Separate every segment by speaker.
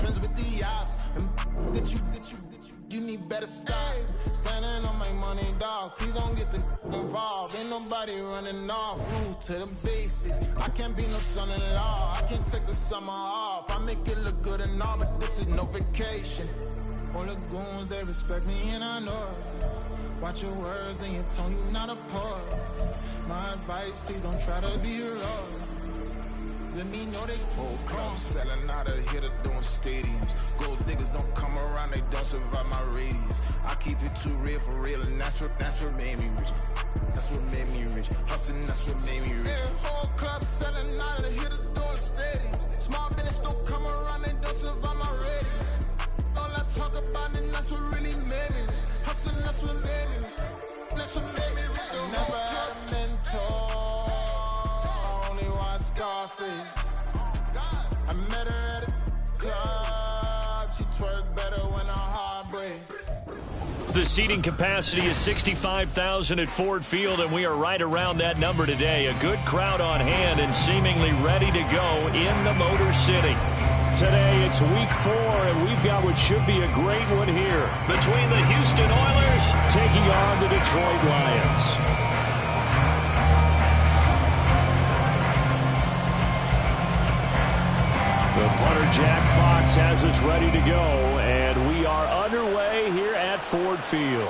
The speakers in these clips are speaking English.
Speaker 1: friends with the ops. And you need better stop. Standing on my money, dog. Please don't get involved. Ain't nobody running off. Rules to the basics. I can't be no son-in-law. I can't take the summer off. I make it look good and all, but this is no vacation. All the goons, they respect me and I know it. Watch your words and your tone, you not a poet. My advice, please don't try to be heroic. Let me know they whole club selling out of here to doing stadiums. Gold diggers don't come around, they don't survive my radius. I keep it too real for real, and that's what made me rich. That's what made me rich. Hustling, that's what made me rich. Yeah, whole club selling out of here to doing stadiums. Small business don't come around, they don't survive my radius. All I talk about, and that's what really made me rich. Hustling, that's what made me rich. That's what made me rich. Never had a mentor, only one Scarface. I met her at a club, she twerked better when her heart breaks.
Speaker 2: The seating capacity is 65,000 at Ford Field, and we are right around that number today. A good crowd on hand and seemingly ready to go in the Motor City. Today, it's week 4, and we've got what should be a great one here between the Houston Oilers taking on the Detroit Lions. The punter, Jack Fox, has us ready to go, and we are underway here at Ford Field.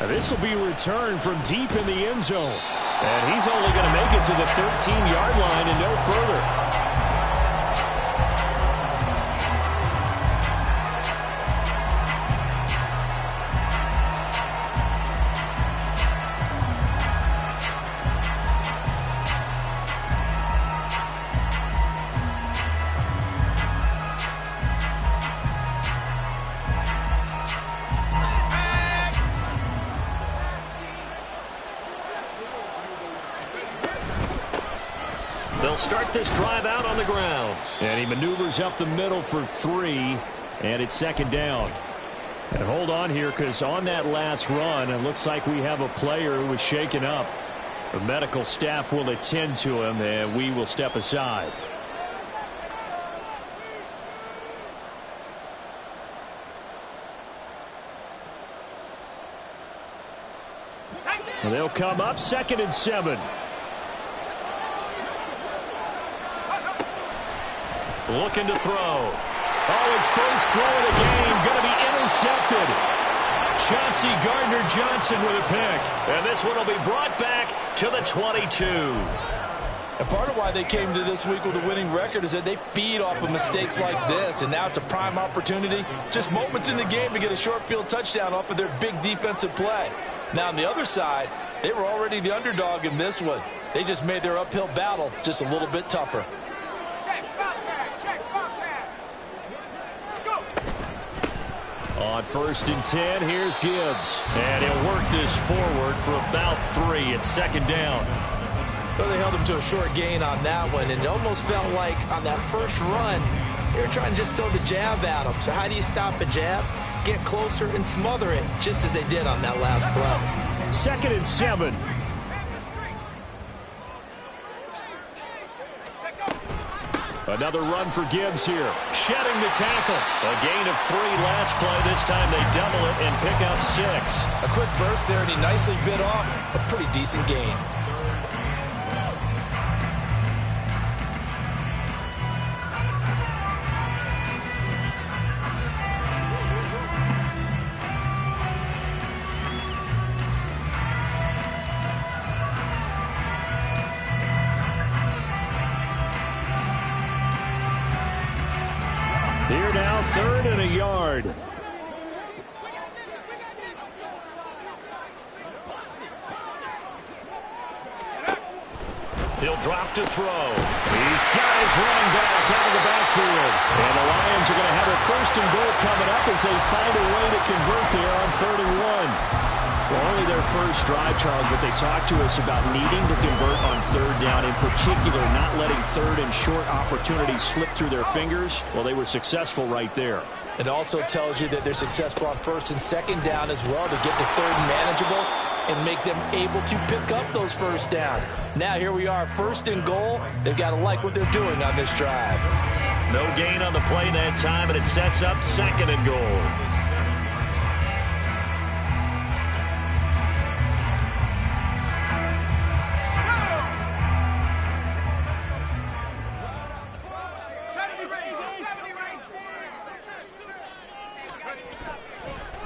Speaker 2: This will be returned from deep in the end zone, and he's only going to make it to the 13-yard line and no further. They'll start this drive out on the ground. And he maneuvers up the middle for 3, and it's second down. And hold on here, because on that last run, it looks like we have a player who was shaken up. The medical staff will attend to him, and we will step aside. And they'll come up 2nd and 7. Looking to throw. Oh, his first throw of the game going to be intercepted. Chauncey Gardner-Johnson with a pick. And this one will be brought back to the 22.
Speaker 3: And part of why they came to this week with a winning record is that they feed off of mistakes like this. And now it's a prime opportunity. Just moments in the game to get a short field touchdown off of their big defensive play. Now on the other side, they were already the underdog in this one. They just made their uphill battle just a little bit tougher.
Speaker 2: On 1st and 10, here's Gibbs. And he'll work this forward for about 3 at 2nd down.
Speaker 4: Well, they held him to a short gain on that one, and it almost felt like on that first run, they were trying to just throw the jab at him. So how do you stop a jab? Get closer and smother it, just as they did on that last play.
Speaker 2: 2nd and 7. Another run for Gibbs here. Shedding the tackle. A gain of 3 last play. This time they double it and pick up 6.
Speaker 4: A quick burst there, and he nicely bit off a pretty decent gain.
Speaker 2: Here now, 3rd and a yard. He'll drop to throw. He's got his running back out of the backfield. And the Lions are going to have a 1st and goal coming up as they find a way to convert there on 3rd and 1. Well, only their first drive, Charles, but they talked to us about needing to convert on 3rd down, in particular not letting 3rd and short opportunities slip through their fingers. Well, they were successful right there.
Speaker 4: It also tells you that they're successful on 1st and 2nd down as well to get to 3rd and manageable and make them able to pick up those 1st downs. Now here we are, 1st and goal. They've got to like what they're doing on this drive.
Speaker 2: No gain on the play that time, and it sets up 2nd and goal.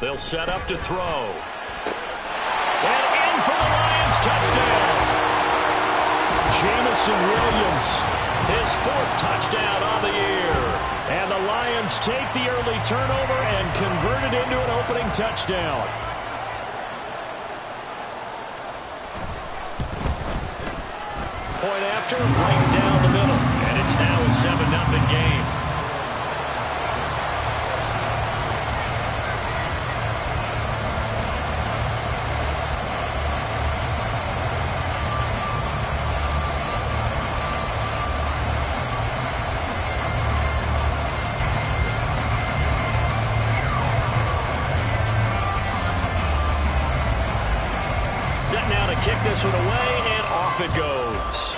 Speaker 2: They'll set up to throw. And in for the Lions, touchdown. Jamison Williams, his 4th touchdown on the year. And the Lions take the early turnover and convert it into an opening touchdown. Point after, right down the middle. And it's now a 7-0 game. Now to kick this one away, and off it goes.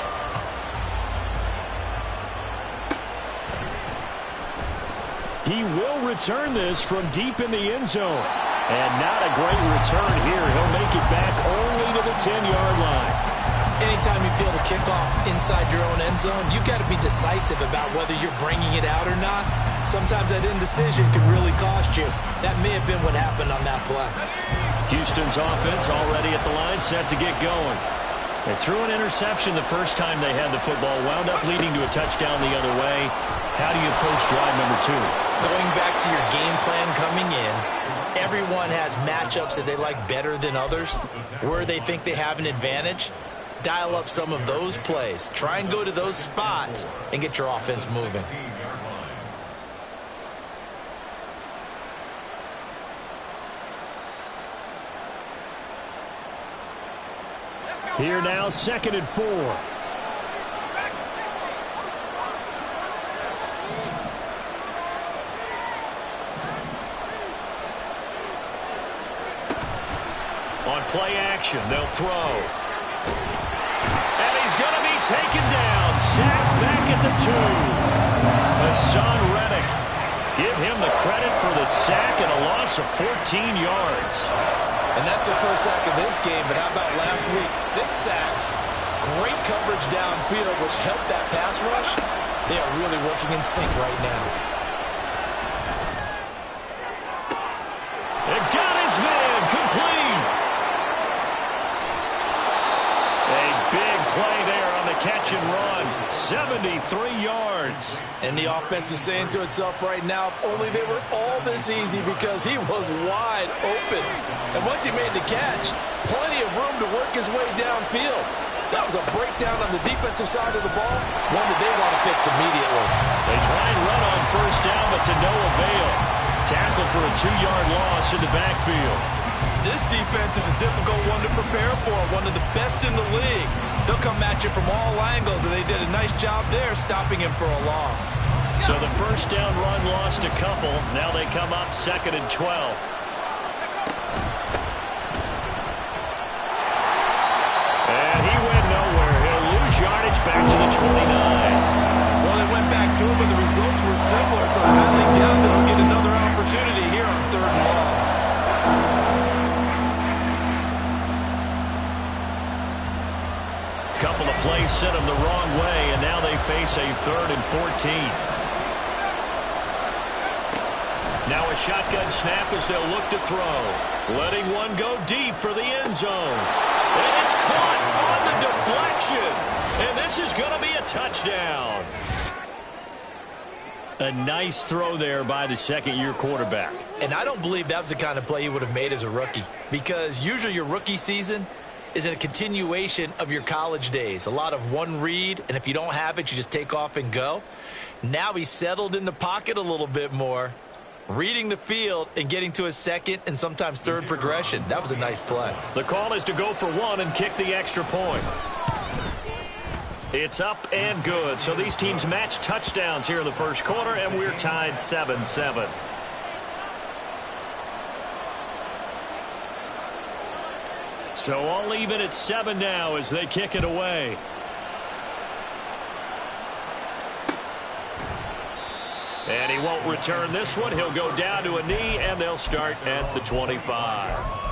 Speaker 2: He will return this from deep in the end zone. And not a great return here. He'll make it back only to the 10-yard line.
Speaker 4: Anytime you feel the kickoff inside your own end zone, you've got to be decisive about whether you're bringing it out or not. Sometimes that indecision can really cost you. That may have been what happened on that play.
Speaker 2: Houston's offense already at the line, set to get going. They threw an interception the first time they had the football, wound up leading to a touchdown the other way. How do you approach drive number 2?
Speaker 4: Going back to your game plan coming in, everyone has matchups that they like better than others. Where they think they have an advantage, dial up some of those plays. Try and go to those spots and get your offense moving.
Speaker 2: Here now, 2nd and 4. On play action, they'll throw. And he's going to be taken down. Sacked back at the 2. Hassan Reddick. Give him the credit for the sack and a loss of 14 yards.
Speaker 4: And that's the first sack of this game, but how about last week? 6 sacks, great coverage downfield, which helped that pass rush. They are really working in sync right now.
Speaker 2: And got his man, complete. A big play there on the catch and run, 73 yards.
Speaker 3: And the offense is saying to itself right now, if only they were all this easy, because he was wide open. And once he made the catch, plenty of room to work his way downfield. That was a breakdown on the defensive side of the ball, one that they want to fix immediately.
Speaker 2: They try and run on first down, but to no avail. Tackle for a 2-yard loss in the backfield.
Speaker 3: This defense is a difficult one to prepare for, one of the best in the league. They'll come at you from all angles, and they did a nice job there stopping him for a loss.
Speaker 2: So the first down run lost a couple. Now they come up 2nd and 12. And he went nowhere. He'll lose yardage back to the 29.
Speaker 3: Well, they went back to him, but the results were similar, so I highly doubt that he'll get another opportunity here on 3rd and long.
Speaker 2: Couple of plays sent them the wrong way, and now they face a 3rd and 14. Now a shotgun snap as they'll look to throw. Letting one go deep for the end zone. And it's caught on the deflection. And this is going to be a touchdown. A nice throw there by the 2nd-year quarterback.
Speaker 4: And I don't believe that was the kind of play he would have made as a rookie, because usually your rookie season is in a continuation of your college days. A lot of one read, and if you don't have it, you just take off and go. Now he's settled in the pocket a little bit more, reading the field and getting to his 2nd and sometimes 3rd progression. That was a nice play.
Speaker 2: The call is to go for 1 and kick the extra point. It's up and good. So these teams match touchdowns here in the first quarter, and we're tied 7-7. So all even at 7 now as they kick it away. And he won't return this one. He'll go down to a knee, and they'll start at the 25.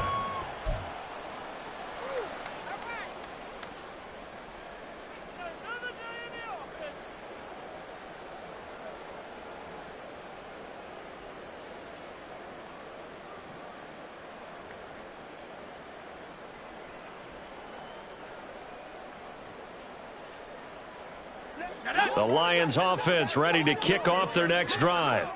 Speaker 2: The Lions offense ready to kick off their next drive.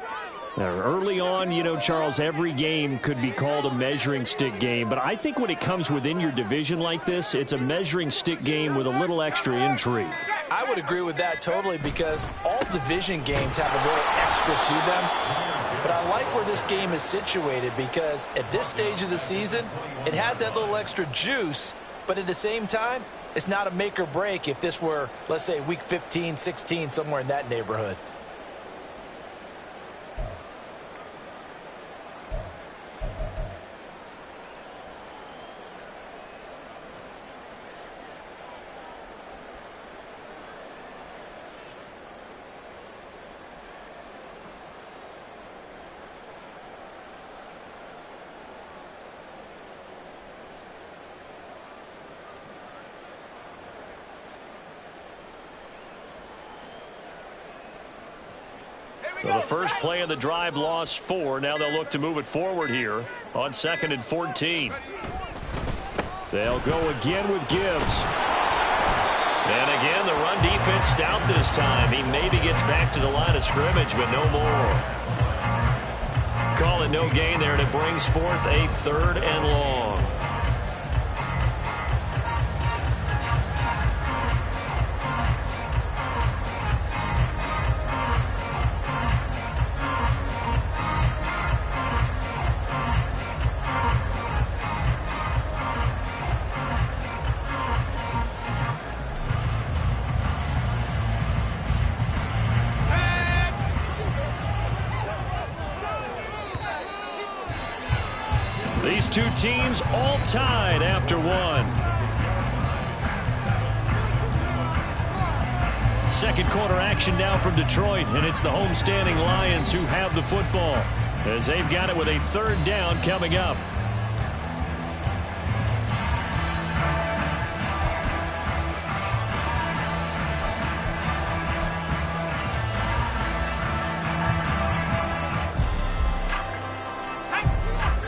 Speaker 2: Now, early on, you know, Charles, every game could be called a measuring stick game. But I think when it comes within your division like this, it's a measuring stick game with a little extra intrigue.
Speaker 4: I would agree with that totally, because all division games have a little extra to them. But I like where this game is situated, because at this stage of the season, it has that little extra juice. But at the same time, it's not a make or break if this were, let's say, week 15, 16, somewhere in that neighborhood.
Speaker 2: So the first play of the drive lost 4. Now they'll look to move it forward here on 2nd and 14. They'll go again with Gibbs. And again, the run defense stout this time. He maybe gets back to the line of scrimmage, but no more. Call it no gain there, and it brings forth a 3rd and long. These two teams all tied after one. Second quarter action now from Detroit, and it's the homestanding Lions who have the football as they've got it with a 3rd down coming up.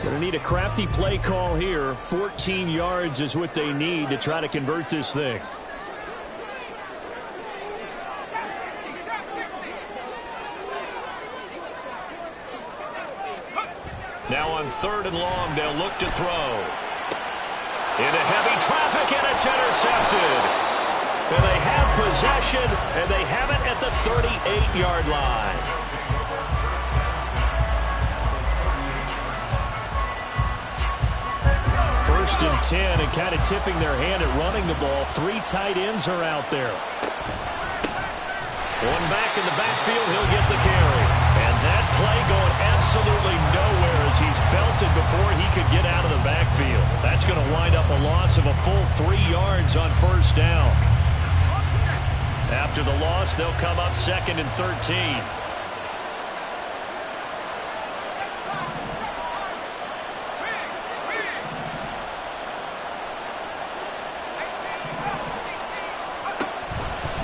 Speaker 2: Going to need a crafty play call here. 14 yards is what they need to try to convert this thing. Now on 3rd and long, they'll look to throw. Into heavy traffic, and it's intercepted. And they have possession, and they have it at the 38-yard line. First and 10, and kind of tipping their hand at running the ball. 3 tight ends are out there. One back in the backfield, he'll get the carry. And that play going absolutely nowhere as he's belted before he could get out of the backfield. That's going to wind up a loss of a full 3 yards on 1st down. After the loss, they'll come up 2nd and 13.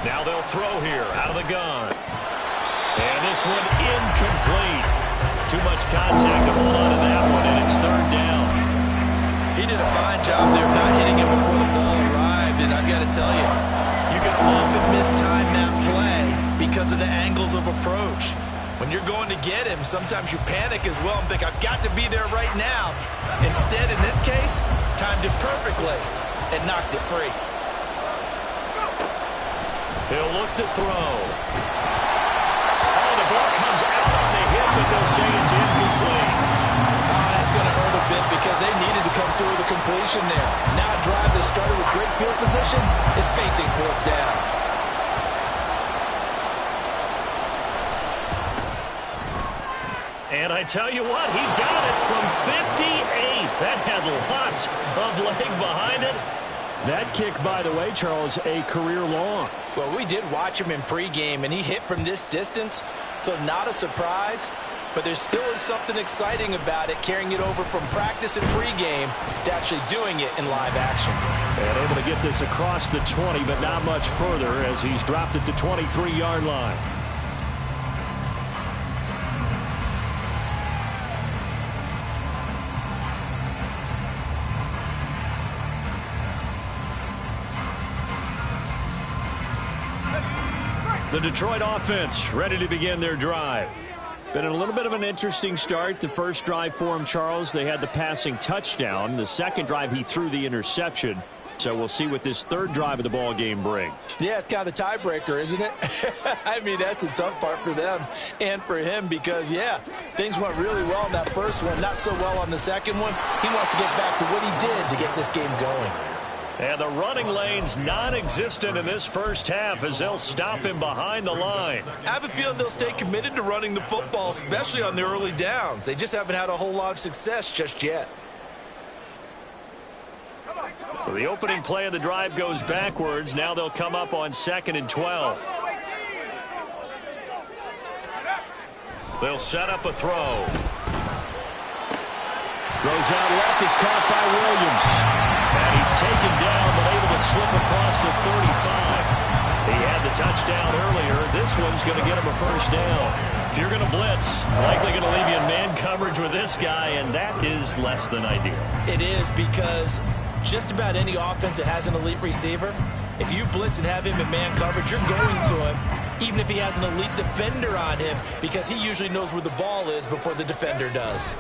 Speaker 2: Now they'll throw here out of the gun. And this one incomplete. Too much contact to hold on to that one, and it's 3rd down.
Speaker 4: He did a fine job there not hitting him before the ball arrived, and I've got to tell you, you can often mistime that play because of the angles of approach. When you're going to get him, sometimes you panic as well and think, I've got to be there right now. Instead, in this case, timed it perfectly and knocked it free.
Speaker 2: He'll look to throw. Oh, the ball comes out on the hit, but they'll say it's incomplete.
Speaker 3: Oh, that's going to hurt a bit because they needed to come through the completion there. Now a drive that started with great field position is facing 4th down.
Speaker 2: And I tell you what, he got it from 58. That had lots of leg behind it. That kick, by the way, Charles, a career long.
Speaker 4: Well, we did watch him in pregame, and he hit from this distance.
Speaker 3: So not a surprise, but there still is something exciting about it, carrying it over from practice and pregame to actually doing it in live action.
Speaker 2: And able to get this across the 20, but not much further as he's dropped it to 23-yard line. The Detroit offense ready to begin their drive. Been a little bit of an interesting start. The first drive for him, Charles, they had the passing touchdown. The second drive, he threw the interception. So we'll see what this third drive of the ball game brings.
Speaker 3: Yeah, it's kind of the tiebreaker, isn't it? I mean, that's the tough part for them and for him because, yeah, things went really well in that first one, not so well on the second one. He wants to get back to what he did to get this game going.
Speaker 2: And the running lane's non-existent in this first half as they'll stop him behind the line.
Speaker 3: I have a feeling they'll stay committed to running the football, especially on the early downs. They just haven't had a whole lot of success just yet.
Speaker 2: So the opening play of the drive goes backwards. Now they'll come up on 2nd and 12. They'll set up a throw. Throws out left. It's caught by Williams. And he's taken down, but able to slip across the 35. He had the touchdown earlier. This one's going to get him a first down. If you're going to blitz, likely going to leave you in man coverage with this guy, and that is less than ideal.
Speaker 4: It is because just about any offense that has an elite receiver, if you blitz and have him in man coverage, you're going to him, even if he has an elite defender on him, because he usually knows where the ball is before the defender does.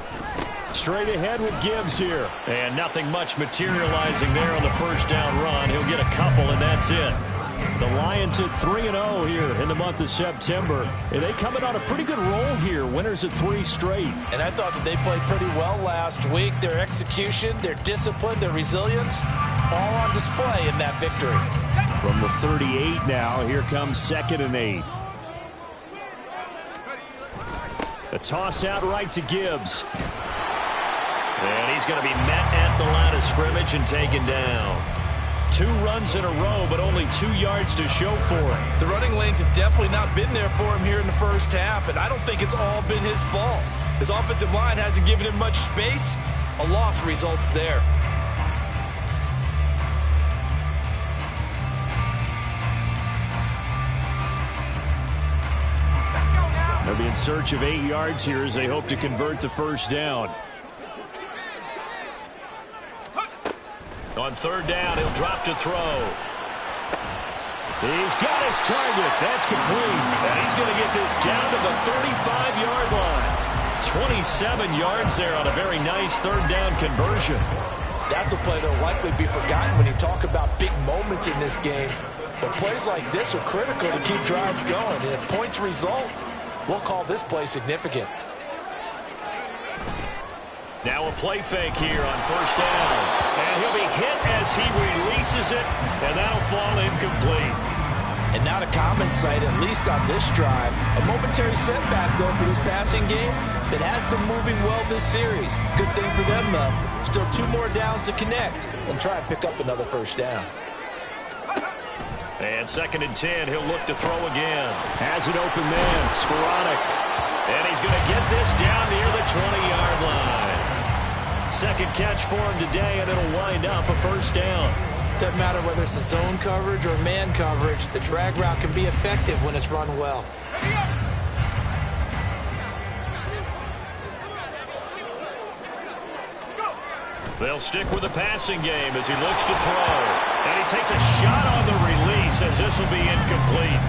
Speaker 2: Straight ahead with Gibbs here. And nothing much materializing there on the first down run. He'll get a couple, and that's it. The Lions at 3-0 here in the month of September. And they coming on a pretty good roll here. Winners at 3 straight.
Speaker 3: And I thought that they played pretty well last week. Their execution, their discipline, their resilience, all on display in that victory.
Speaker 2: From the 38 now, here comes 2nd and 8. A toss out right to Gibbs. And he's going to be met at the line of scrimmage and taken down. 2 runs in a row, but only 2 yards to show for it.
Speaker 3: The running lanes have definitely not been there for him here in the first half, and I don't think it's all been his fault. His offensive line hasn't given him much space. A loss results there.
Speaker 2: They'll be in search of 8 yards here as they hope to convert the first down. On 3rd down, he'll drop to throw. He's got his target. That's complete. And he's going to get this down to the 35-yard line. 27 yards there on a very nice 3rd down conversion.
Speaker 3: That's a play that will likely be forgotten when you talk about big moments in this game. But plays like this are critical to keep drives going. And if points result, we'll call this play significant.
Speaker 2: Now a play fake here on 1st down. And he'll be hit as he releases it, and that'll fall incomplete.
Speaker 3: And not a common sight, at least on this drive. A momentary setback, though, for this passing game that has been moving well this series. Good thing for them, though. Still 2 more downs to connect and try and pick up another first down.
Speaker 2: And 2nd and 10, he'll look to throw again. Has an open man, Skoranek. And he's going to get this down near the 20-yard line. 2nd catch for him today, and it'll wind up a first down.
Speaker 4: Doesn't matter whether it's a zone coverage or man coverage, the drag route can be effective when it's run well.
Speaker 2: They'll stick with the passing game as he looks to throw. And he takes a shot on the release as this will be incomplete.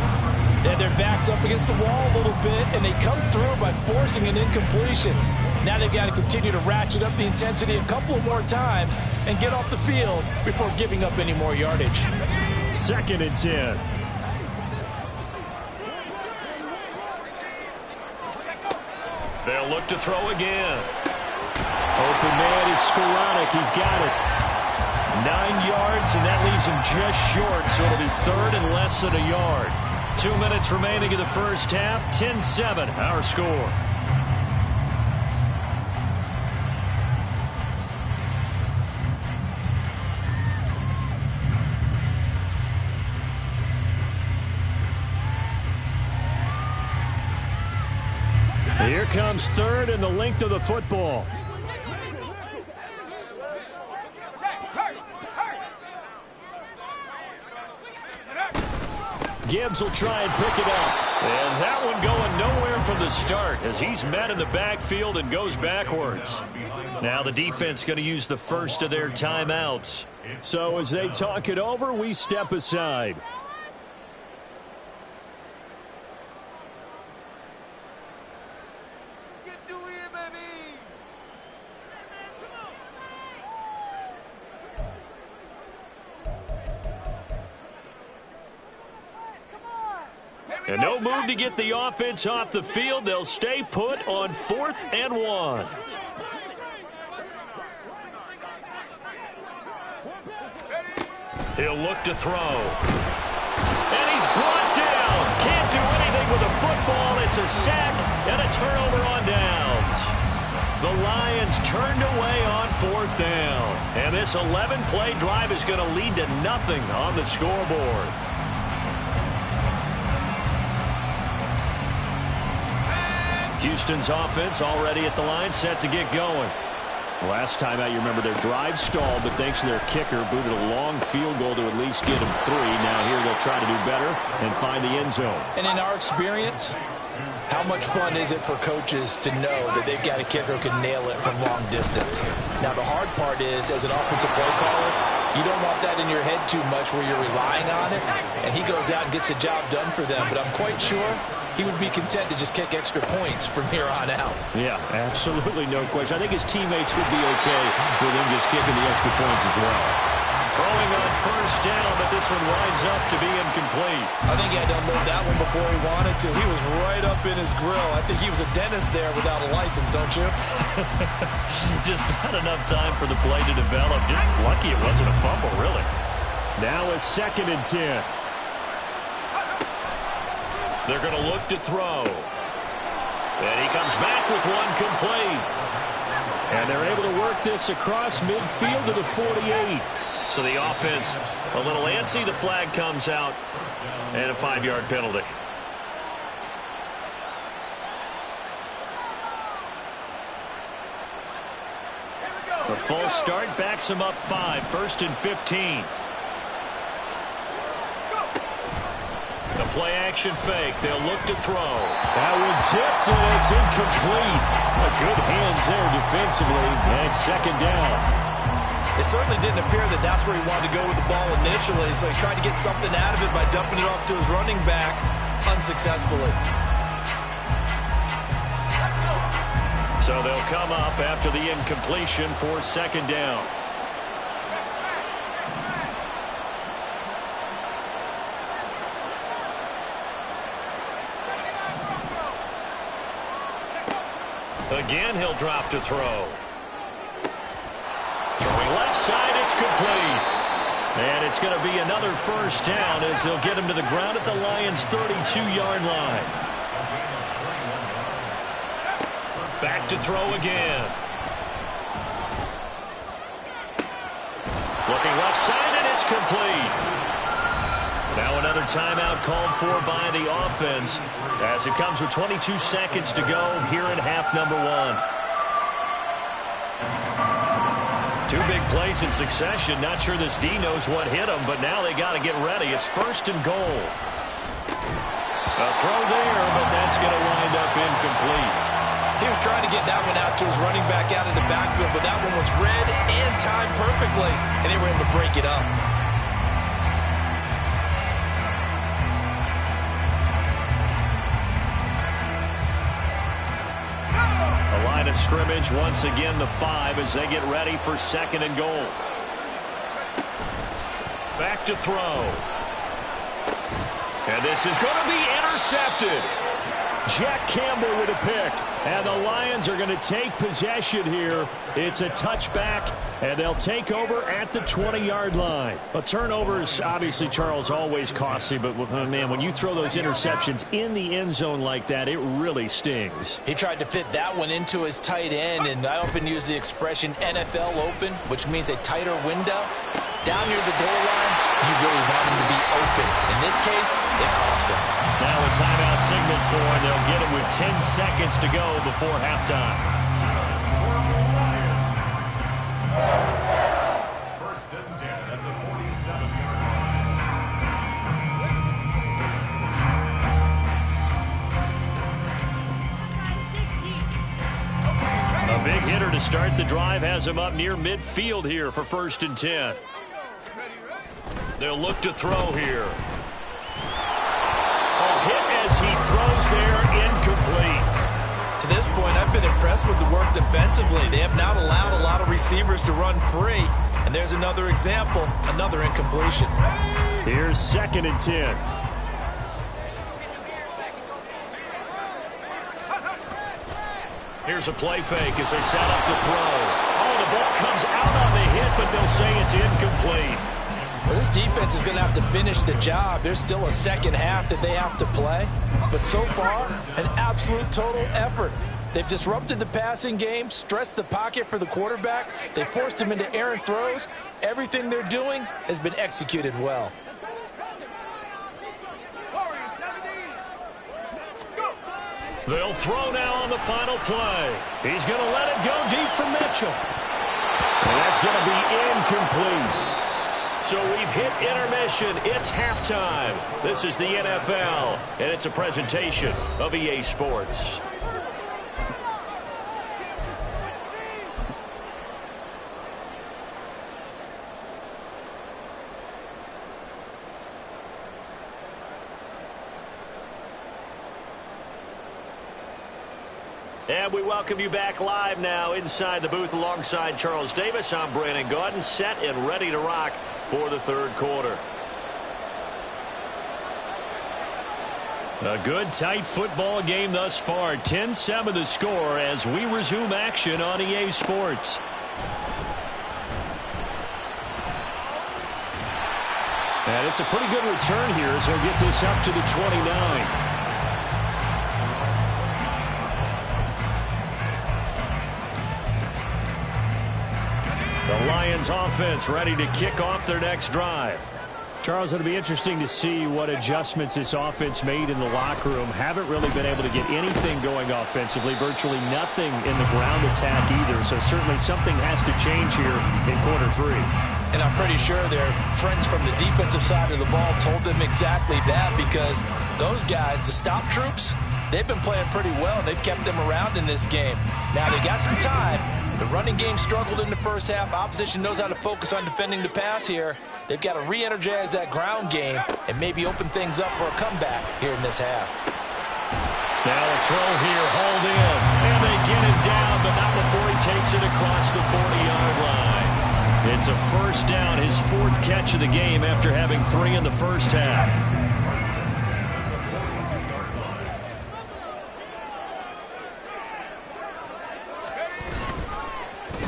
Speaker 3: Then their back's up against the wall a little bit, and they come through by forcing an incompletion. Now they've got to continue to ratchet up the intensity a couple of more times and get off the field before giving up any more yardage.
Speaker 2: 2nd and 10. They'll look to throw again. Open man is Skoranek. He's got it. 9 yards, and that leaves him just short, so it'll be 3rd and less than a yard. 2 minutes remaining in the first half. 10-7, our score. Here comes third and the length of the football. Gibbs will try and pick it up. And that one going nowhere from the start as he's met in the backfield and goes backwards. Now the defense going to use the first of their timeouts. So as they talk it over, we step aside. And no move to get the offense off the field. They'll stay put on 4th and 1. He'll look to throw. And he's brought down. Can't do anything with the football. It's a sack and a turnover on downs. The Lions turned away on 4th down. And this 11-play drive is going to lead to nothing on the scoreboard. Houston's offense already at the line, set to get going. Last time out, you remember their drive stalled, but thanks to their kicker, booted a long field goal to at least get them 3. Now here they'll try to do better and find the end zone. And in our experience, how much fun is it for coaches to know that they've got a kicker who can nail it from long distance? Now the hard part is, as an offensive play caller, you don't want that in your head too much where you're relying on it, and he goes out and gets the job done for them. But I'm quite sure he would be content to just kick extra points from here on out. Yeah, absolutely no question. I think his teammates would be okay with him just kicking the extra points as well. Throwing on 1st down, but this one winds up to be incomplete. I think he had to unload that one before he wanted to. He was right up in his grill. I think he was a dentist there without a license, don't you? Just not enough time for the play to develop. Just lucky it wasn't a fumble, really. Now a 2nd and 10. They're going to look to throw. And he comes back with one complete. And they're able to work this across midfield to the 48. So the offense a little antsy. The flag comes out. And a 5-yard penalty. The full start backs him up 5. 1st and 15. The play-action fake. They'll look to throw. That one tipped, and it's incomplete. Good hands there defensively, and 2nd down. It certainly didn't appear that that's where he wanted to go with the ball initially, so he tried to get something out of it by dumping it off to his running back unsuccessfully. So they'll come up after the incompletion for 2nd down. Again, he'll drop to throw. Throwing left side, it's complete. And it's going to be another 1st down as they'll get him to the ground at the Lions' 32-yard line. Back to throw again. Looking left side, and it's complete. Now another timeout called for by the offense as it comes with 22 seconds to go here in half number 1. 2 big plays in succession. Not sure this D knows what hit him, but now they got to get ready. It's 1st and goal. A throw there, but that's going to wind up incomplete. He was trying to get that one out to his running back out of the backfield, but that one was read and timed perfectly, and they were able to break it up. Line of scrimmage once again the 5 as they get ready for 2nd and goal. Back to throw. And this is going to be intercepted. Jack Campbell with a pick. And the Lions are going to take possession here. It's a touchback, and they'll take over at the 20-yard line. A turnover is obviously, Charles, always costly, but man, when you throw those interceptions in the end zone like that, it really stings. He tried to fit that one into his tight end, and I often use the expression NFL open, which means a tighter window.
Speaker 4: Down near the goal line, you really want him to be open. In this case, it cost him.
Speaker 2: Now a timeout signal for, and they'll get him with 10 seconds to go before halftime.
Speaker 5: First and 10 at the 47-yard
Speaker 2: line. A big hitter to start the drive has him up near midfield here for first and 10. They'll look to throw here. A hit as he throws there, incomplete.
Speaker 4: To this point, I've been impressed with the work defensively. They have not allowed a lot of receivers to run free. And there's another example, another incompletion.
Speaker 2: Here's second and 10. Here's a play fake as they set up to throw. Oh, the ball comes out on the hit, but they'll say it's incomplete.
Speaker 4: Well, this defense is going to have to finish the job. There's still a second half that they have to play. But so far, an absolute total effort. They've disrupted the passing game, stressed the pocket for the quarterback. They forced him into errant throws. Everything they're doing has been executed well.
Speaker 2: They'll throw now on the final play. He's going to let it go deep for Mitchell. And that's going to be incomplete. So we've hit intermission. It's halftime. This is the NFL, and it's a presentation of EA Sports. And we welcome you back live now inside the booth alongside Charles Davis. I'm Brandon Gaudin, set and ready to rock for the third quarter. A good, tight football game thus far. 10-7 the score as we resume action on EA Sports. And it's a pretty good return here as they'll get this up to the 29. The Lions offense ready to kick off their next drive. Charles, it'll be interesting to see what adjustments this offense made in the locker room. Haven't really been able to get anything going offensively. Virtually nothing in the ground attack either. So certainly something has to change here in quarter three.
Speaker 4: And I'm pretty sure their friends from the defensive side of the ball told them exactly that, because those guys, the stop troops, they've been playing pretty well. They've kept them around in this game. Now they got some time. The running game struggled in the first half. Opposition knows how to focus on defending the pass here. They've got to re-energize that ground game and maybe open things up for a comeback here in this half.
Speaker 2: Now a throw here, hauled in, and they get him down, but not before he takes it across the 40-yard line. It's a first down, his fourth catch of the game after having 3 in the first half.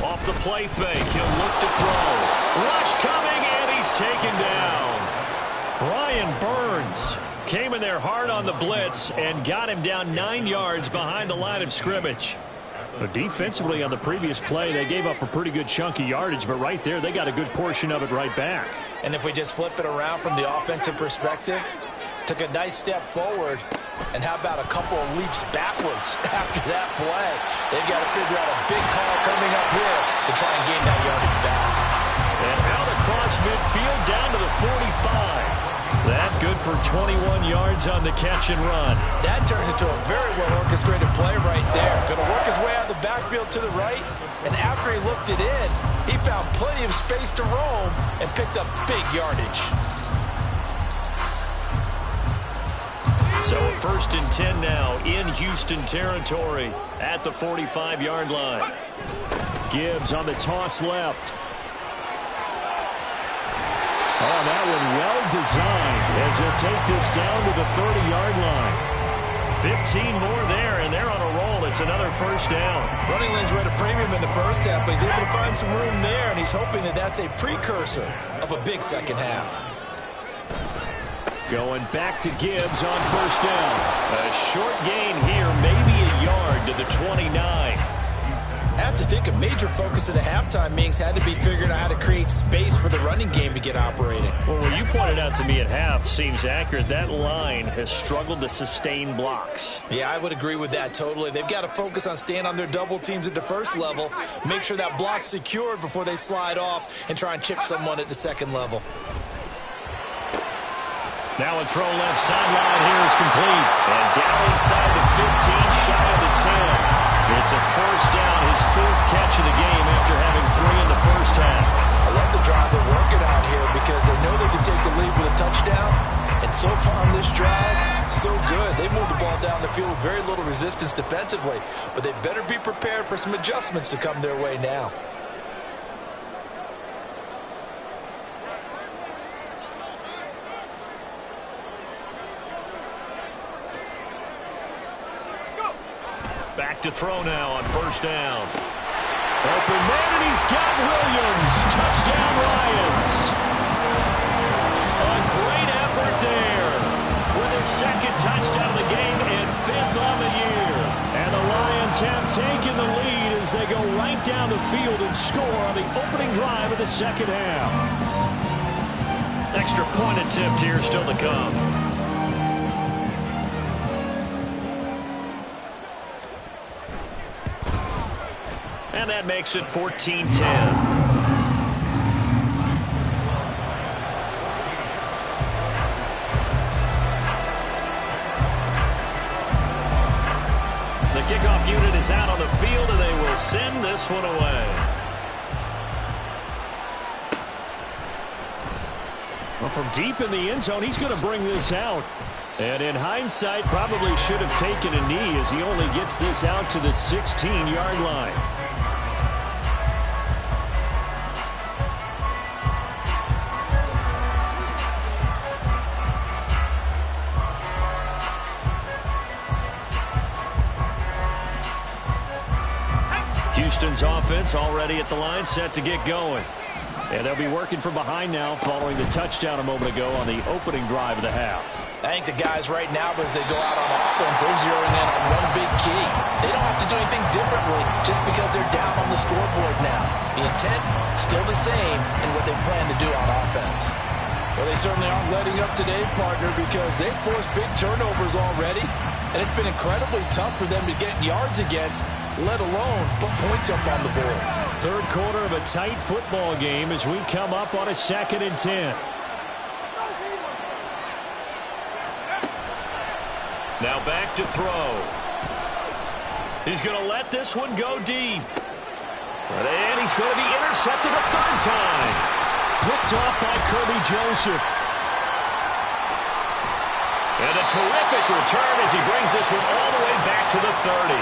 Speaker 2: Off the play fake, he'll look to throw. Rush coming, and he's taken down. Brian Burns came in there hard on the blitz and got him down 9 yards behind the line of scrimmage. But defensively on the previous play, they gave up a pretty good chunk of yardage, but right there, they got a good portion of it right back.
Speaker 4: And if we just flip it around from the offensive perspective, took a nice step forward, and how about a couple of leaps backwards after that play? They've got to figure out a big call coming up here to try and gain that yardage back.
Speaker 2: And out across midfield down to the 45. That good for 21 yards on the catch and run.
Speaker 4: That turns into a very well-orchestrated play right there. Going to work his way out of the backfield to the right, and after he looked it in, he found plenty of space to roam and picked up big yardage.
Speaker 2: So a first and 10 now in Houston territory at the 45-yard line. Gibbs on the toss left. Oh, that one well designed as he'll take this down to the 30-yard line. 15 more there, and they're on a roll. It's another first down.
Speaker 4: Running lanes were at a premium in the first half, but he's able to find some room there, and he's hoping that that's a precursor of a big second half.
Speaker 2: Going back to Gibbs on first down. A short gain here, maybe a yard to the 29.
Speaker 4: I have to think a major focus of the halftime meetings had to be figuring out how to create space for the running game to get operating.
Speaker 2: Well, what you pointed out to me at half seems accurate. That line has struggled to sustain blocks.
Speaker 4: Yeah, I would agree with that totally. They've got to focus on staying on their double teams at the first level, make sure that block's secured before they slide off and try and chip someone at the second level.
Speaker 2: Now a throw left sideline here is complete. And down inside the 15, shy of the 10. It's a first down, his fourth catch of the game after having 3 in the first half.
Speaker 4: I love the drive they're working out here because they know they can take the lead with a touchdown. And so far on this drive, so good. They moved the ball down the field with very little resistance defensively. But they better be prepared for some adjustments to come their way now.
Speaker 2: Back to throw now on first down. Open man, and he's got Williams. Touchdown, Lions. A great effort there with their second touchdown of the game and 5th on the year. And the Lions have taken the lead as they go right down the field and score on the opening drive of the second half. Extra point attempt here still to come. And that makes it 14-10. The kickoff unit is out on the field, and they will send this one away. Well, from deep in the end zone, he's going to bring this out. And in hindsight, probably should have taken a knee as he only gets this out to the 16-yard line. Houston's offense already at the line, set to get going. And they'll be working from behind now following the touchdown a moment ago on the opening drive of the half.
Speaker 4: I think the guys right now, as they go out on offense, they're zeroing in on one big key. They don't have to do anything differently just because they're down on the scoreboard now. The intent, still the same in what they plan to do on offense.
Speaker 3: Well, they certainly aren't letting up today, partner, because they've forced big turnovers already. And it's been incredibly tough for them to get yards against, let alone put points up on the board.
Speaker 2: Third quarter of a tight football game as we come up on a 2nd and 10. Now back to throw. He's going to let this one go deep. And he's going to be intercepted a third time. Picked off by Kirby Joseph. And a terrific return as he brings this one all the way back to the 30.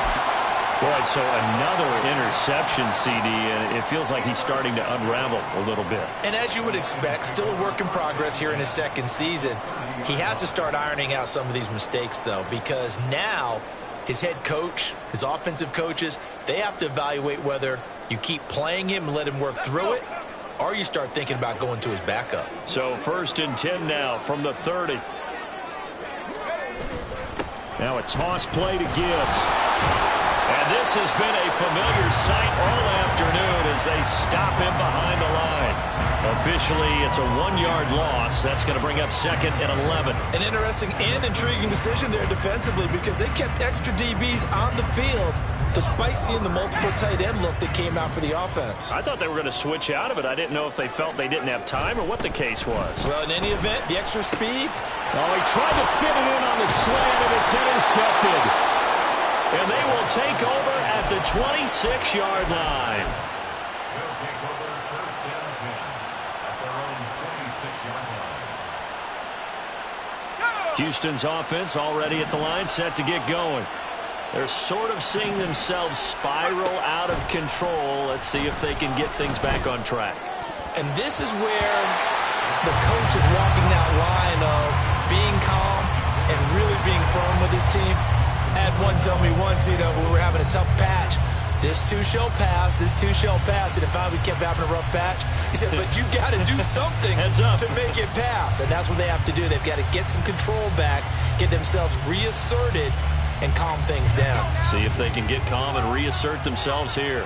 Speaker 2: Boy, so another interception, CD, and it feels like he's starting to unravel a little bit.
Speaker 4: And as you would expect, still a work in progress here in his second season. He has to start ironing out some of these mistakes, though, because now his head coach, his offensive coaches, they have to evaluate whether you keep playing him and let him work through it, or you start thinking about going to his backup.
Speaker 2: So 1st and 10 now from the 30. Now a toss play to Gibbs. And this has been a familiar sight all afternoon as they stop him behind the line. Officially, it's a 1-yard loss. That's going to bring up 2nd and 11.
Speaker 4: An interesting and intriguing decision there defensively because they kept extra DBs on the field despite seeing the multiple tight end look that came out for the offense.
Speaker 2: I thought they were going to switch out of it. I didn't know if they felt they didn't have time or what the case was.
Speaker 4: Well, in any event, the extra speed.
Speaker 2: Oh, he tried to fit it in on the slant, and it's intercepted. And they will take over at the 26-yard line.
Speaker 5: They'll take over 1st and 10 at their own 26-yard line.
Speaker 2: Houston's offense already at the line, set to get going. They're sort of seeing themselves spiral out of control. Let's see if they can get things back on track.
Speaker 4: And this is where the coach is walking that line of being calm and really being firm with his team. I had one tell me once, we were having a tough patch. This too shall pass, this too shall pass. And finally we kept having a rough patch. He said, but you got to do something to make it pass. And that's what they have to do. They've got to get some control back, get themselves reasserted, and calm things down.
Speaker 2: See if they can get calm and reassert themselves here.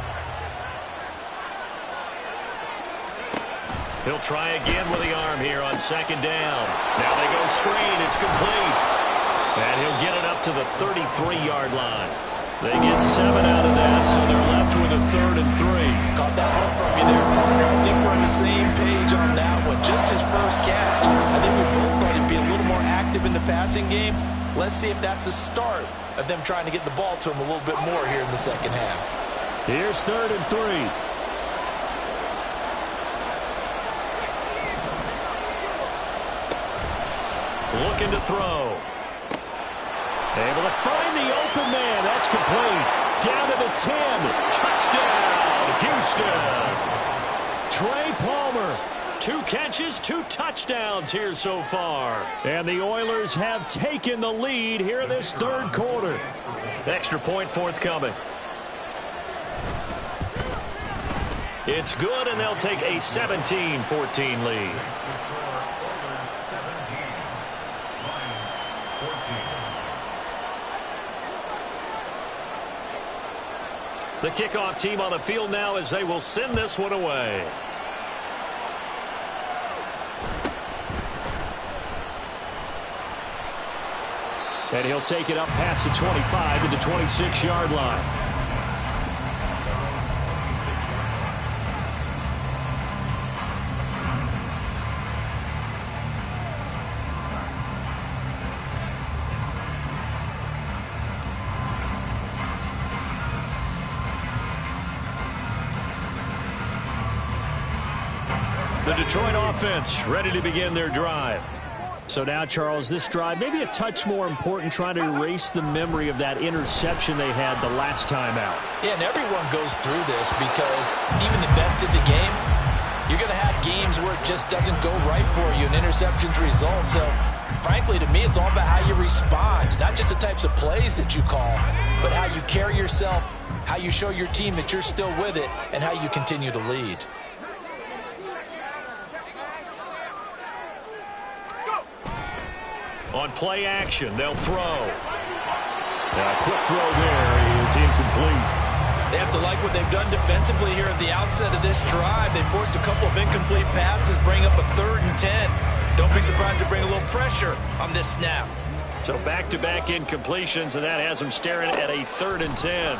Speaker 2: He'll try again with the arm here on second down. Now they go screen. It's complete. And he'll get it up to the 33-yard line. They get 7 out of that, so they're left with a 3rd and 3.
Speaker 4: Caught that one from you there, partner. I think we're on the same page on that one. Just his first catch. I think we both thought he'd be a little more active in the passing game. Let's see if that's the start of them trying to get the ball to him a little bit more here in the second half.
Speaker 2: Here's 3rd and 3. Looking to throw. Able to find the open man. That's complete. Down to the 10. Touchdown, Houston. Trey Palmer. 2 catches, 2 touchdowns here so far. And the Oilers have taken the lead here in this 3rd quarter. Extra point forthcoming. It's good, and they'll take a 17-14 lead. The kickoff team on the field now as they will send this one away. And he'll take it up past the 25 to the 26-yard line. The Detroit offense ready to begin their drive. So now, Charles, this drive maybe a touch more important, trying to erase the memory of that interception they had the last time out.
Speaker 4: Yeah, and everyone goes through this because even the best in the game, you're going to have games where it just doesn't go right for you, and interceptions result. So, frankly, to me, it's all about how you respond, not just the types of plays that you call, but how you carry yourself, how you show your team that you're still with it, and how you continue to lead.
Speaker 2: On play action, they'll throw. A quick throw there is incomplete.
Speaker 4: They have to like what they've done defensively here at the outset of this drive. They forced a couple of incomplete passes, bring up a 3rd and 10. Don't be surprised to bring a little pressure on this snap.
Speaker 2: So back-to-back incompletions, and that has them staring at a 3rd and 10.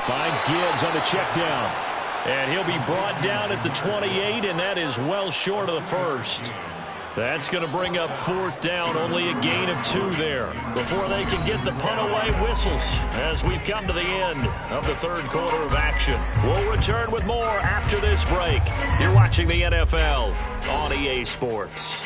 Speaker 2: Finds Gibbs on the check down. And he'll be brought down at the 28, and that is well short of the first. That's going to bring up 4th down, only a gain of 2 there. Before they can get the punt away, whistles as we've come to the end of the 3rd quarter of action. We'll return with more after this break. You're watching the NFL on EA Sports.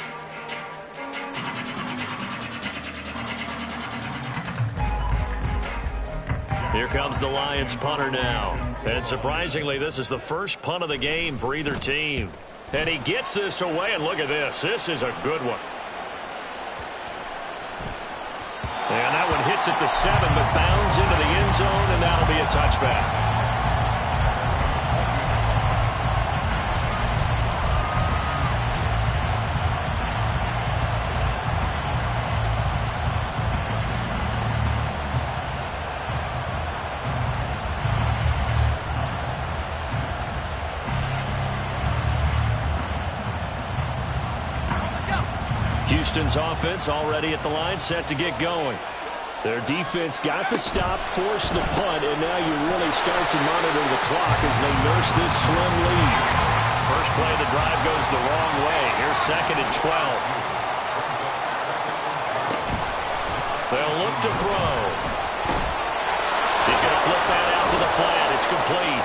Speaker 2: Here comes the Lions punter now. And surprisingly, this is the first punt of the game for either team. And he gets this away, and look at this. This is a good one. And that one hits at the 7, but bounds into the end zone, and that'll be a touchback. Houston's offense already at the line, set to get going. Their defense got the stop, forced the punt, and now you really start to monitor the clock as they nurse this slim lead. First play of the drive goes the wrong way. Here's 2nd and 12. They'll look to throw. He's going to flip that out to the flat. It's complete.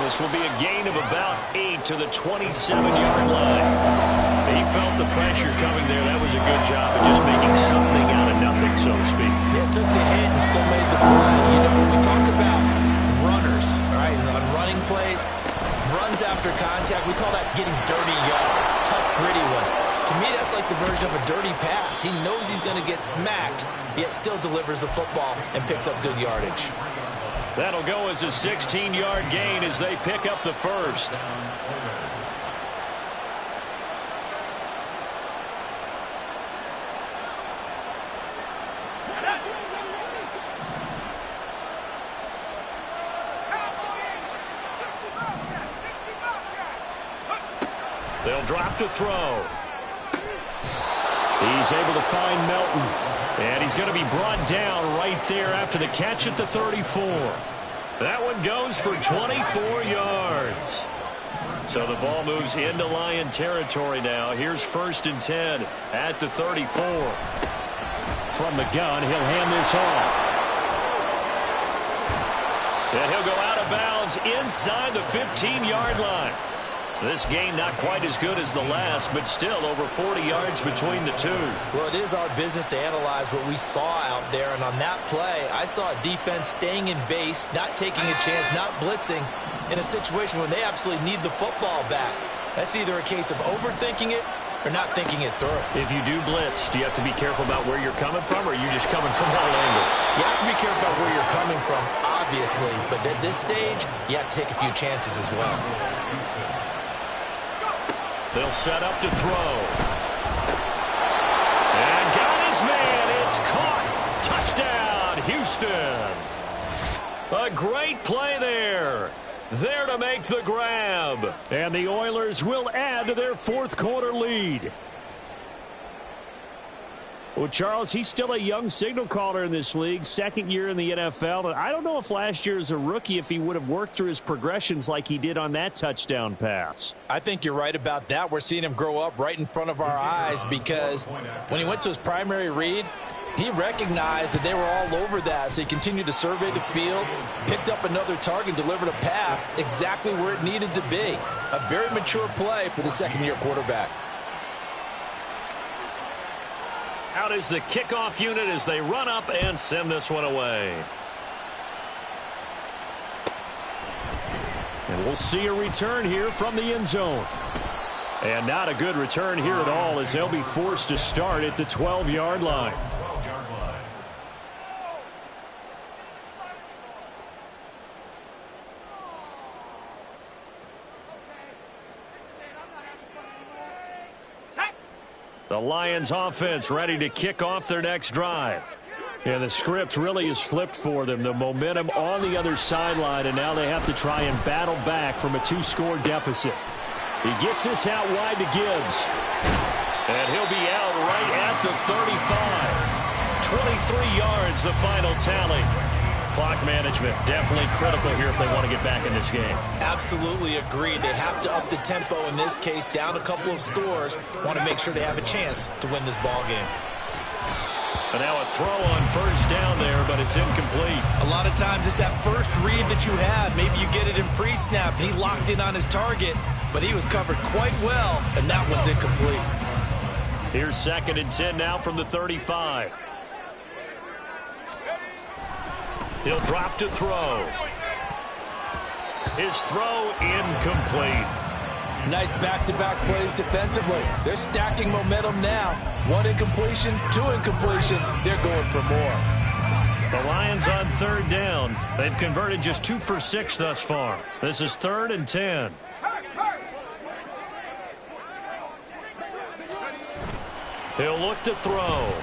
Speaker 2: This will be a gain of about 8 to the 27-yard line. He felt the pressure coming there. That was a good job of just making something out of nothing, so to speak.
Speaker 4: Yeah, took the hit and still made the play. You know, when we talk about runners, right, on running plays, runs after contact, we call that getting dirty yards, tough, gritty ones. To me, that's like the version of a dirty pass. He knows he's going to get smacked, yet still delivers the football and picks up good yardage.
Speaker 2: That'll go as a 16-yard gain as they pick up the first. He'll drop to throw. He's able to find Melton. And he's going to be brought down right there after the catch at the 34. That one goes for 24 yards. So the ball moves into Lion territory now. Here's 1st and 10 at the 34. From the gun, he'll hand this off. And he'll go out of bounds inside the 15-yard line. This game not quite as good as the last, but still over 40 yards between the two.
Speaker 4: Well, it is our business to analyze what we saw out there, and on that play, I saw a defense staying in base, not taking a chance, not blitzing in a situation when they absolutely need the football back. That's either a case of overthinking it or not thinking it through.
Speaker 2: If you do blitz, do you have to be careful about where you're coming from, or are you just coming from all angles?
Speaker 4: You have to be careful about where you're coming from, obviously, but at this stage, you have to take a few chances as well.
Speaker 2: They'll set up to throw. And got his man. It's caught. Touchdown, Houston. A great play there. There to make the grab. And the Oilers will add to their 4th quarter lead. Well, Charles, he's still a young signal caller in this league, 2nd year in the NFL. And I don't know if last year as a rookie if he would have worked through his progressions like he did on that touchdown pass.
Speaker 4: I think you're right about that. We're seeing him grow up right in front of our eyes because when he went to his primary read, he recognized that they were all over that, so he continued to survey the field, picked up another target, delivered a pass exactly where it needed to be. A very mature play for the 2nd-year quarterback.
Speaker 2: Out is the kickoff unit as they run up and send this one away. And we'll see a return here from the end zone. And not a good return here at all as they'll be forced to start at the 12-yard line. The Lions offense ready to kick off their next drive. And the script really is flipped for them. The momentum on the other sideline, and now they have to try and battle back from a 2-score deficit. He gets this out wide to Gibbs. And he'll be out right at the 35. 23 yards, the final tally. Clock management definitely critical here if they want to get back in this game.
Speaker 4: Absolutely agreed. They have to up the tempo in this case, down a couple of scores. Want to make sure they have a chance to win this ball game.
Speaker 2: And now a throw on 1st down there, but it's incomplete.
Speaker 4: A lot of times it's that first read that you have. Maybe you get it in pre-snap, and he locked in on his target, but he was covered quite well, and that one's incomplete.
Speaker 2: Here's 2nd and 10 now from the 35. He'll drop to throw. His throw incomplete.
Speaker 3: Nice back-to-back plays defensively. They're stacking momentum now. 1 incompletion, 2 incompletion. They're going for more.
Speaker 2: The Lions on 3rd down. They've converted just 2 for 6 thus far. This is 3rd and 10. He'll look to throw.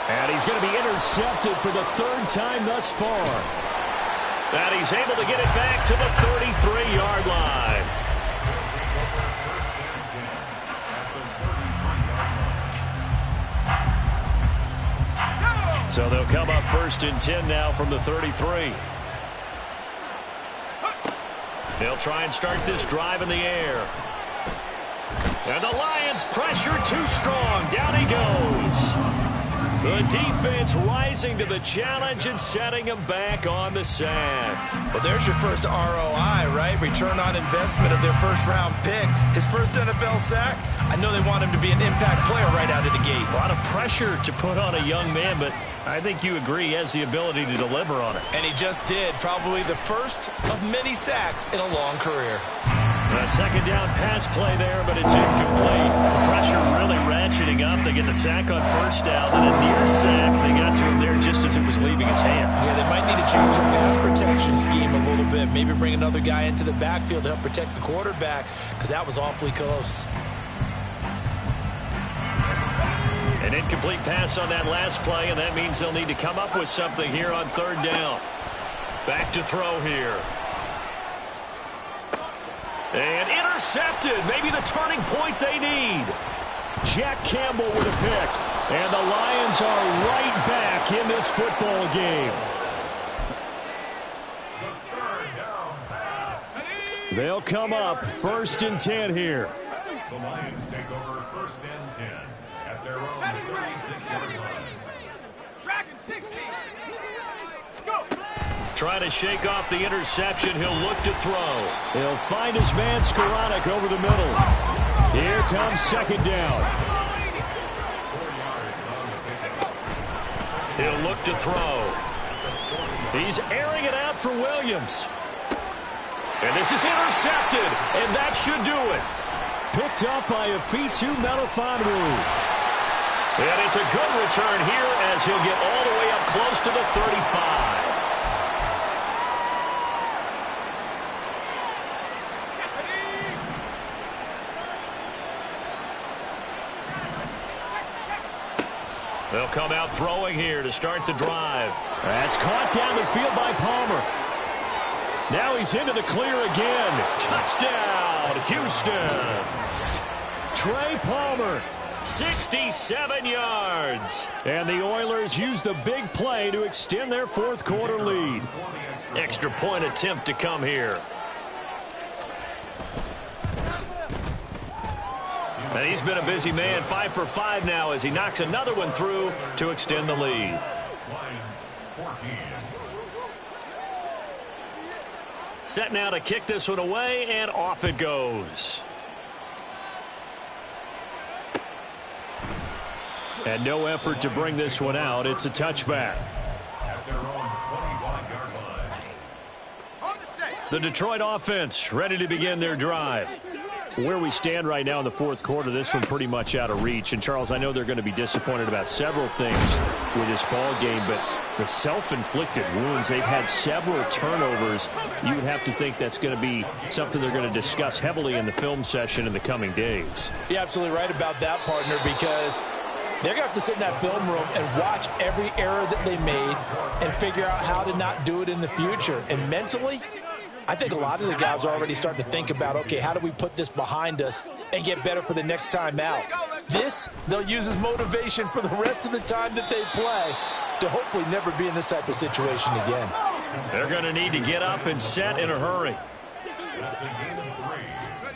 Speaker 2: And he's going to be intercepted for the 3rd time thus far. And he's able to get it back to the 33-yard line. So they'll come up 1st and 10 now from the 33. They'll try and start this drive in the air. And the Lions pressure too strong. Down he goes. The defense rising to the challenge and setting him back on the sack.
Speaker 4: Well, there's your first ROI, right? Return on investment of their first-round pick. His first NFL sack, I know they want him to be an impact player right out of the gate.
Speaker 2: A lot of pressure to put on a young man, but I think you agree he has the ability to deliver on it.
Speaker 4: And he just did. Probably the first of many sacks in a long career.
Speaker 2: A 2nd down pass play there, but it's incomplete. The pressure really ratcheting up. They get the sack on 1st down, then a near sack. They got to him there just as it was leaving his hand.
Speaker 4: Yeah, they might need to change their pass protection scheme a little bit. Maybe bring another guy into the backfield to help protect the quarterback, because that was awfully close.
Speaker 2: An incomplete pass on that last play, and that means they'll need to come up with something here on 3rd down. Back to throw here. And intercepted. Maybe the turning point they need. Jack Campbell with a pick. And the Lions are right back in this football game. They'll come up 1st and 10 here.
Speaker 5: The Lions take over 1st and 10 at their own 36-yard line.
Speaker 6: Dragon 60. Go.
Speaker 2: Trying to shake off the interception. He'll look to throw. He'll find his man Skoranek over the middle. Here comes 2nd down.
Speaker 5: 4 yards on the pickup.
Speaker 2: He'll look to throw. He's airing it out for Williams. And this is intercepted, and that should do it. Picked up by Afitu Melifonwu. And it's a good return here as he'll get all the way up close to the 35. They'll come out throwing here to start the drive. That's caught down the field by Palmer. Now he's into the clear again. Touchdown, Houston. Trey Palmer, 67 yards. And the Oilers use the big play to extend their 4th quarter lead. Extra point attempt to come here. And he's been a busy man, 5 for 5 now as he knocks another one through to extend the lead.
Speaker 5: Lions 14.
Speaker 2: Set now to kick this one away, and off it goes. And no effort to bring this one out. It's a touchback.
Speaker 5: At their own 25-yard line.
Speaker 2: The Detroit offense ready to begin their drive. Where we stand right now in the 4th quarter, this one pretty much out of reach. And, Charles, I know they're going to be disappointed about several things with this ball game, but the self-inflicted wounds, they've had several turnovers. You would have to think that's going to be something they're going to discuss heavily in the film session in the coming days.
Speaker 3: You're absolutely right about that, partner, because they're going to have to sit in that film room and watch every error that they made and figure out how to not do it in the future. And mentally, I think a lot of the guys are already starting to think about, okay, how do we put this behind us and get better for the next time out? This, they'll use as motivation for the rest of the time that they play to hopefully never be in this type of situation again.
Speaker 2: They're going to need to get up and set in a hurry.
Speaker 5: That's a gain of 3.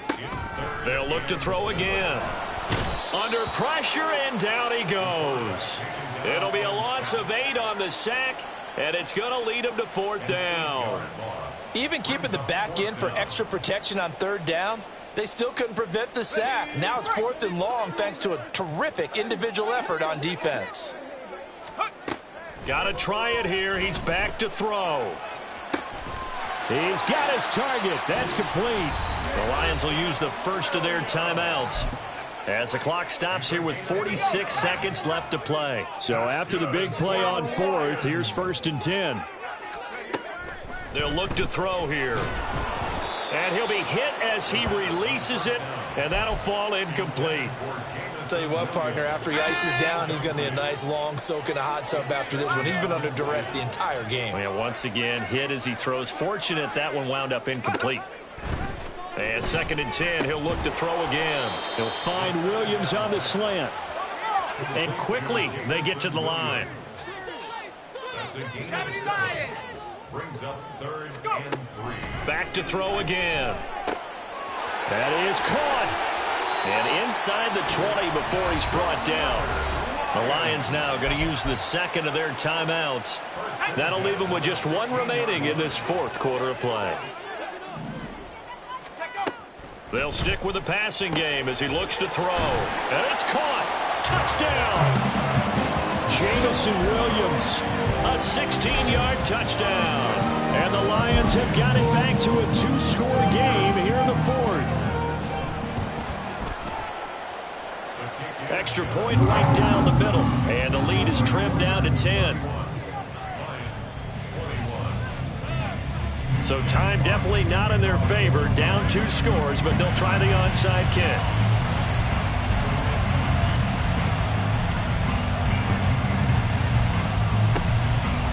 Speaker 5: It's 3rd.
Speaker 2: They'll look to throw again. Under pressure, and down he goes. It'll be a loss of 8 on the sack, and it's going to lead him to 4th down.
Speaker 3: Even keeping the back end for extra protection on 3rd down, they still couldn't prevent the sack. Now it's 4th and long thanks to a terrific individual effort on defense.
Speaker 2: Got to try it here. He's back to throw. He's got his target. That's complete. The Lions will use the first of their timeouts as the clock stops here with 46 seconds left to play. So after the big play on 4th, here's 1st and 10. They'll look to throw here. And he'll be hit as he releases it, and that'll fall incomplete.
Speaker 3: I'll tell you what, partner, after he ices down, he's going to need a nice long soak in a hot tub after this one. He's been under duress the entire game.
Speaker 2: And once again, hit as he throws. Fortunate that one wound up incomplete. And 2nd and 10, he'll look to throw again. He'll find Williams on the slant. And quickly, they get to the line.
Speaker 5: That's a gain of 7. Brings up 3rd and 3.
Speaker 2: Back to throw again. That is caught. And inside the 20 before he's brought down. The Lions now going to use the 2nd of their timeouts. That'll leave them with just 1 remaining in this 4th quarter of play. They'll stick with the passing game as he looks to throw. And it's caught. Touchdown. Jamison Williams, a 16-yard touchdown. And the Lions have got it back to a 2-score game here in the 4th. Extra point right down the middle. And the lead is trimmed down to 10. So time definitely not in their favor. Down 2 scores, but they'll try the onside kick.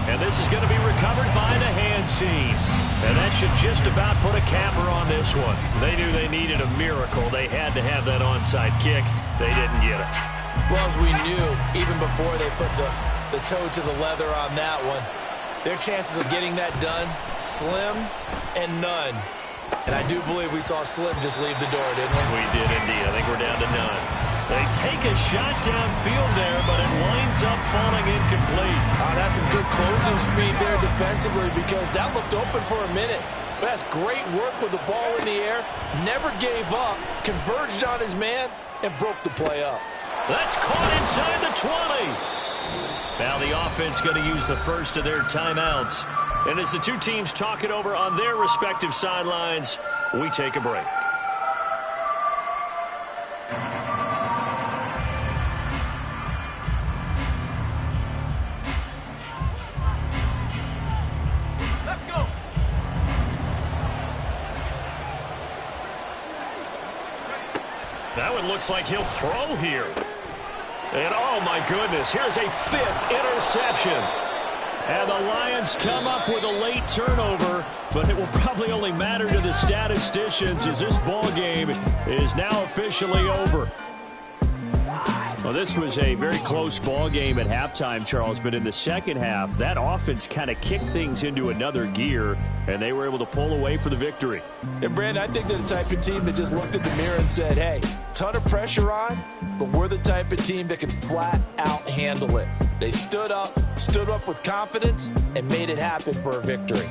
Speaker 2: And this is going to be recovered by the hands team. And that should just about put a capper on this one. They knew they needed a miracle. They had to have that onside kick. They didn't get it.
Speaker 4: Well, as we knew, even before they put the toe to the leather on that one, their chances of getting that done, slim and none. And I do believe we saw Slim just leave the door, didn't we?
Speaker 2: We did indeed. I think we're down to none. They take a shot downfield there, but it winds up falling incomplete.
Speaker 3: Oh, that's some good closing speed there defensively, because that looked open for a minute. But that's great work with the ball in the air. Never gave up, converged on his man, and broke the play up.
Speaker 2: That's caught inside the 20. Now the offense going to use the first of their timeouts. And as the two teams talk it over on their respective sidelines, we take a break.
Speaker 6: Let's go.
Speaker 2: That one looks like he'll throw here. And oh my goodness, here's a fifth interception. And the Lions come up with a late turnover, but it will probably only matter to the statisticians as this ball game is now officially over. Well, this was a very close ball game at halftime, Charles, but in the second half, that offense kind of kicked things into another gear, and they were able to pull away for the victory.
Speaker 3: And, Brandon, I think they're the type of team that just looked at the mirror and said, hey, ton of pressure on, but we're the type of team that can flat out handle it. They stood up with confidence, and made it happen for a victory.